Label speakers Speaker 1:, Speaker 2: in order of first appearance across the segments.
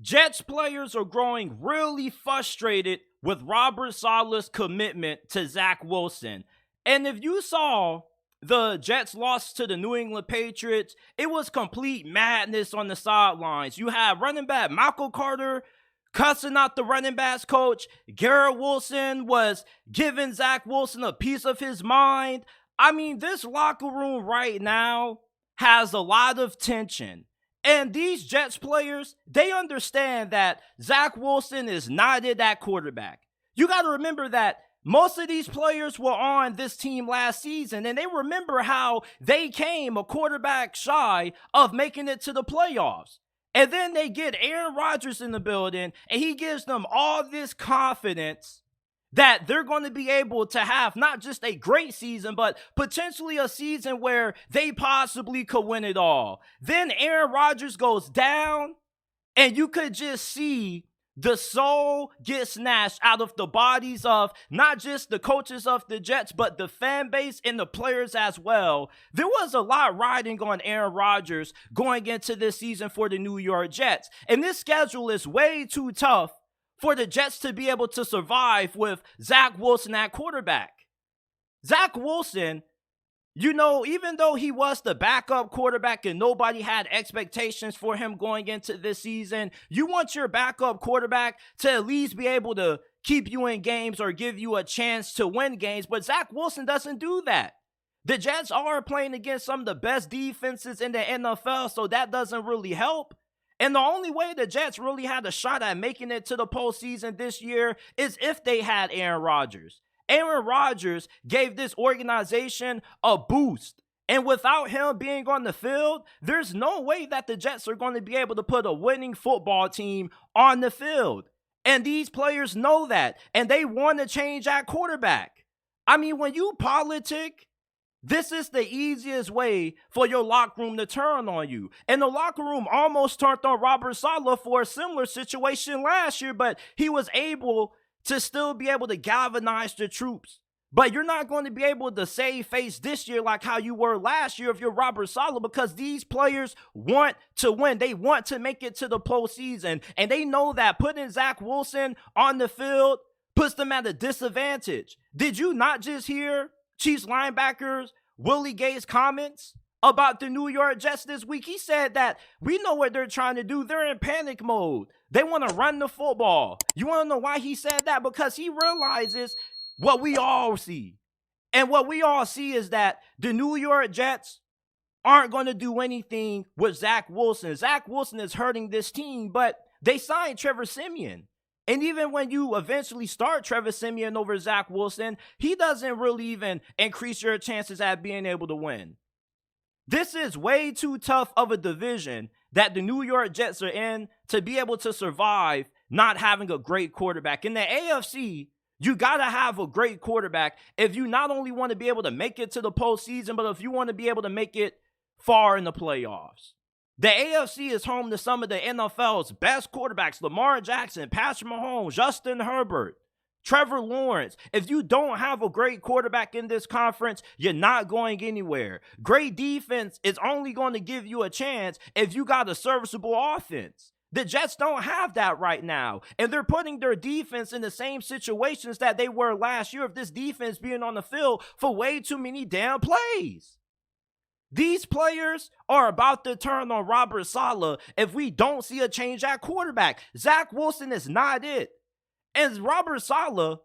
Speaker 1: Jets players are growing really frustrated with Robert Saleh's commitment to Zach Wilson. And if you saw the Jets loss to the New England Patriots, it was complete madness on the sidelines. You had running back Michael Carter cussing out the running backs coach. Garrett Wilson was giving Zach Wilson a piece of his mind. I mean, this locker room right now has a lot of tension. And these Jets players, they understand that Zach Wilson is not it at quarterback. You got to remember that most of these players were on this team last season, and they remember how they came a quarterback shy of making it to the playoffs. And then they get Aaron Rodgers in the building, and he gives them all this confidence that they're going to be able to have not just a great season, but potentially a season where they possibly could win it all. Then Aaron Rodgers goes down, and you could just see the soul get snatched out of the bodies of not just the coaches of the Jets, but the fan base and the players as well. There was a lot riding on Aaron Rodgers going into this season for the New York Jets. And this schedule is way too tough for the Jets to be able to survive with Zach Wilson at quarterback. Zach Wilson, you know, even though he was the backup quarterback and nobody had expectations for him going into this season, you want your backup quarterback to at least be able to keep you in games or give you a chance to win games, but Zach Wilson doesn't do that. The Jets are playing against some of the best defenses in the NFL, so that doesn't really help. And the only way the Jets really had a shot at making it to the postseason this year is if they had Aaron Rodgers. Aaron Rodgers gave this organization a boost. And without him being on the field, there's no way that the Jets are going to be able to put a winning football team on the field. And these players know that. And they want to change at quarterback. I mean, when you politic, this is the easiest way for your locker room to turn on you. And the locker room almost turned on Robert Saleh for a similar situation last year, but he was able to still be able to galvanize the troops. But you're not going to be able to save face this year like how you were last year if you're Robert Saleh, because these players want to win. They want to make it to the postseason. And they know that putting Zach Wilson on the field puts them at a disadvantage. Did you not just hear Chiefs linebackers Willie Gay's comments about the New York Jets this week? He said that we know what they're trying to do. They're in panic mode. They want to run the football. You want to know why he said that? Because he realizes what we all see. And what we all see is that the New York Jets aren't going to do anything with Zach Wilson. Zach Wilson is hurting this team, but they signed Trevor Siemian. And even when you eventually start Trevor Siemian over Zach Wilson, he doesn't really even increase your chances at being able to win. This is way too tough of a division that the New York Jets are in to be able to survive not having a great quarterback. In the AFC, you got to have a great quarterback if you not only want to be able to make it to the postseason, but if you want to be able to make it far in the playoffs. The AFC is home to some of the NFL's best quarterbacks: Lamar Jackson, Patrick Mahomes, Justin Herbert, Trevor Lawrence. If you don't have a great quarterback in this conference, you're not going anywhere. Great defense is only going to give you a chance if you got a serviceable offense. The Jets don't have that right now, and they're putting their defense in the same situations that they were last year of this defense being on the field for way too many damn plays. These players are about to turn on Robert Saleh if we don't see a change at quarterback. Zach Wilson is not it. And Robert Saleh,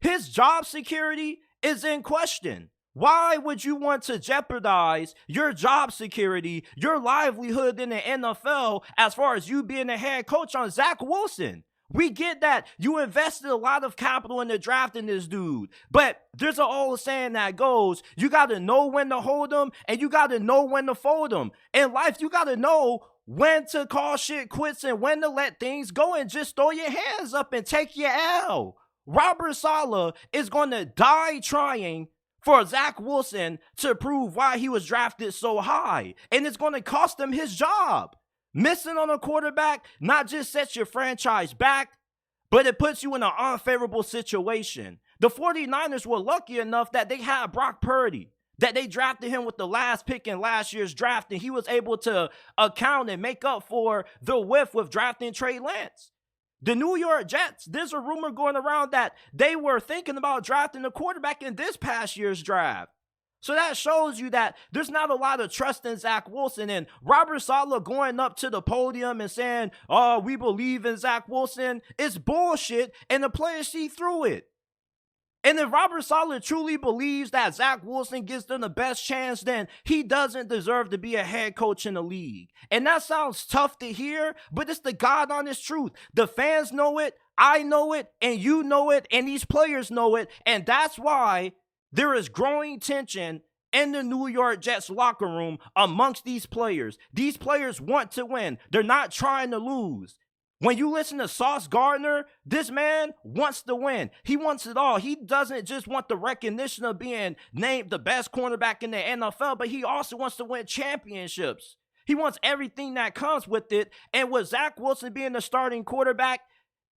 Speaker 1: his job security is in question. Why would you want to jeopardize your job security, your livelihood in the NFL, as far as you being a head coach on Zach Wilson? We get that you invested a lot of capital in the draft in this dude, but there's an old saying that goes, you got to know when to hold them and you got to know when to fold them. In life, you got to know when to call shit quits and when to let things go and just throw your hands up and take your L. Robert Saleh is going to die trying for Zach Wilson to prove why he was drafted so high, and it's going to cost him his job. Missing on a quarterback not just sets your franchise back, but it puts you in an unfavorable situation. The 49ers were lucky enough that they had Brock Purdy. that they drafted him with the last pick in last year's draft, and he was able to account and make up for the whiff with drafting Trey Lance. The New York Jets, there's a rumor going around that they were thinking about drafting a quarterback in this past year's draft. So that shows you that there's not a lot of trust in Zach Wilson. And Robert Saleh going up to the podium and saying, oh, we believe in Zach Wilson, it's bullshit, and the players see through it. And if Robert Saleh truly believes that Zach Wilson gives them the best chance, then he doesn't deserve to be a head coach in the league. And that sounds tough to hear, but it's the God honest truth. The fans know it, I know it, and you know it, and these players know it. And that's why there is growing tension in the New York Jets locker room amongst these players. These players want to win. They're not trying to lose. When you listen to Sauce Gardner, this man wants to win. He wants it all. He doesn't just want the recognition of being named the best cornerback in the NFL, but he also wants to win championships. He wants everything that comes with it. And with Zach Wilson being the starting quarterback,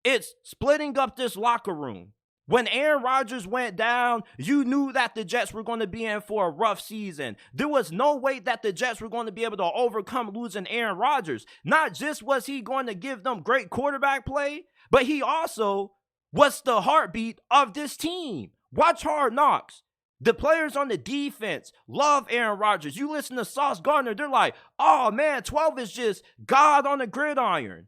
Speaker 1: it's splitting up this locker room. When Aaron Rodgers went down, you knew that the Jets were going to be in for a rough season. There was no way that the Jets were going to be able to overcome losing Aaron Rodgers. Not just was he going to give them great quarterback play, but he also was the heartbeat of this team. Watch Hard Knocks. The players on the defense love Aaron Rodgers. You listen to Sauce Gardner, they're like, oh man, 12 is just God on the gridiron.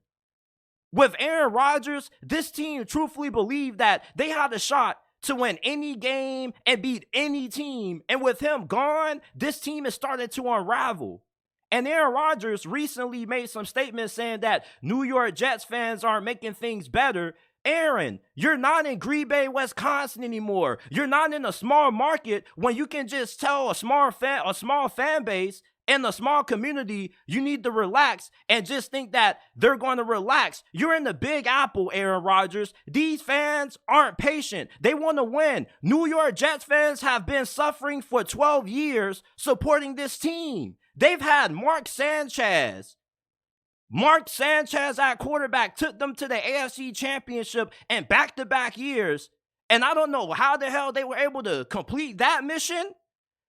Speaker 1: With Aaron Rodgers, this team truthfully believed that they had a shot to win any game and beat any team. And with him gone, this team is starting to unravel. And Aaron Rodgers recently made some statements saying that New York Jets fans aren't making things better. Aaron, you're not in Green Bay, Wisconsin anymore. You're not in a small market when you can just tell a small fan base in a small community, you need to relax and just think that they're going to relax. You're in the Big Apple, Aaron Rodgers. These fans aren't patient. They want to win. New York Jets fans have been suffering for 12 years supporting this team. They've had Mark Sanchez. Mark Sanchez at quarterback took them to the AFC Championship in back-to-back years. And I don't know how the hell they were able to complete that mission.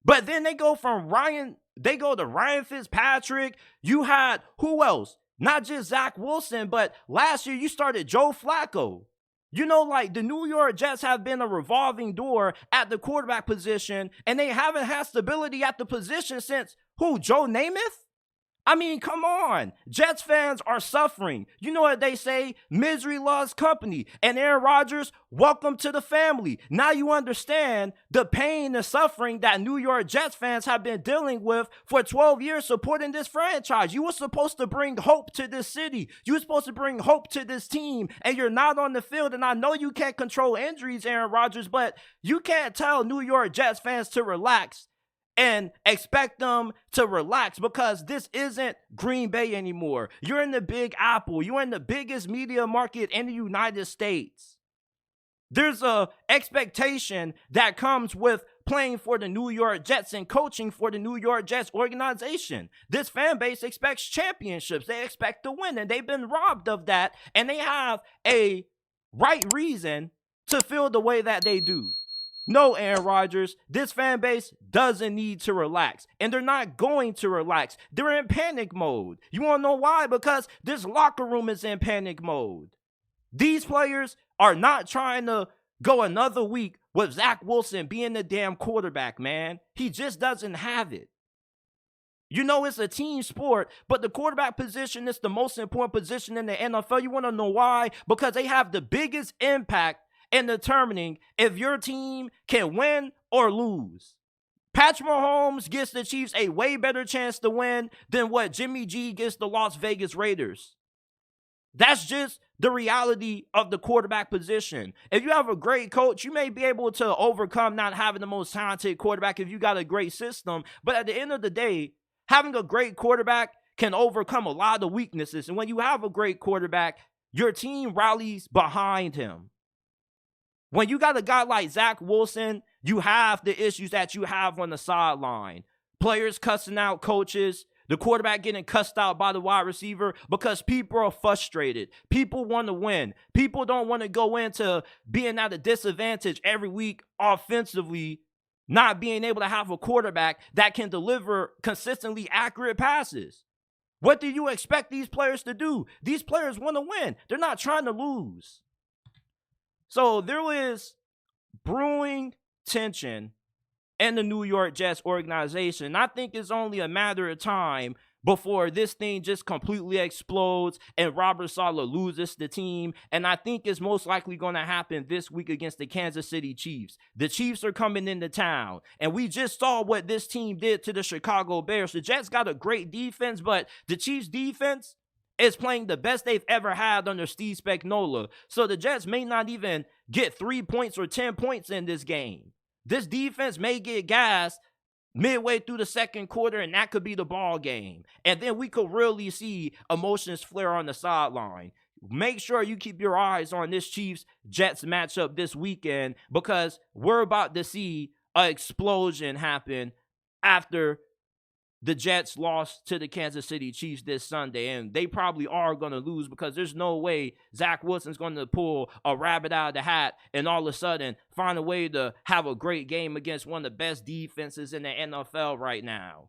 Speaker 1: But then they go to Ryan Fitzpatrick. You had who else? Not just Zach Wilson, but last year you started Joe Flacco. You know, like the New York Jets have been a revolving door at the quarterback position, and they haven't had stability at the position since who? Joe Namath? I mean, come on. Jets fans are suffering. You know what they say? Misery loves company. And Aaron Rodgers, welcome to the family. Now you understand the pain and suffering that New York Jets fans have been dealing with for 12 years supporting this franchise. You were supposed to bring hope to this city. You were supposed to bring hope to this team, and you're not on the field. And I know you can't control injuries, Aaron Rodgers, but you can't tell New York Jets fans to relax and expect them to relax, because this isn't Green Bay anymore. You're in the Big Apple. You're in the biggest media market in the United States. There's a expectation that comes with playing for the New York Jets and coaching for the New York Jets organization. This fan base expects championships. They expect to win, and they've been robbed of that, and they have a right reason to feel the way that they do. No, Aaron Rodgers, this fan base doesn't need to relax, and they're not going to relax. They're in panic mode. You want to know why? Because this locker room is in panic mode. These players are not trying to go another week with Zach Wilson being the damn quarterback, man. He just doesn't have it. You know, it's a team sport, but the quarterback position is the most important position in the NFL. You want to know why? Because they have the biggest impact in determining if your team can win or lose. Patrick Mahomes gives the Chiefs a way better chance to win than what Jimmy G gives the Las Vegas Raiders. That's just the reality of the quarterback position. If you have a great coach, you may be able to overcome not having the most talented quarterback if you got a great system. But at the end of the day, having a great quarterback can overcome a lot of weaknesses. And when you have a great quarterback, your team rallies behind him. When you got a guy like Zach Wilson, you have the issues that you have on the sideline. Players cussing out coaches, the quarterback getting cussed out by the wide receiver because people are frustrated. People want to win. People don't want to go into being at a disadvantage every week offensively, not being able to have a quarterback that can deliver consistently accurate passes. What do you expect these players to do? These players want to win. They're not trying to lose. So there is brewing tension in the New York Jets organization. I think it's only a matter of time before this thing just completely explodes and Robert Saleh loses the team. And I think it's most likely going to happen this week against the Kansas City Chiefs. The Chiefs are coming into town, and we just saw what this team did to the Chicago Bears. The Jets got a great defense, but the Chiefs defense is playing the best they've ever had under Steve Spagnuolo. So the Jets may not even get 3 points or 10 points in this game. This defense may get gassed midway through the second quarter, and that could be the ball game. And then we could really see emotions flare on the sideline. Make sure you keep your eyes on this Chiefs-Jets matchup this weekend, because we're about to see an explosion happen after the Jets lost to the Kansas City Chiefs this Sunday, and they probably are going to lose, because there's no way Zach Wilson's going to pull a rabbit out of the hat and all of a sudden find a way to have a great game against one of the best defenses in the NFL right now.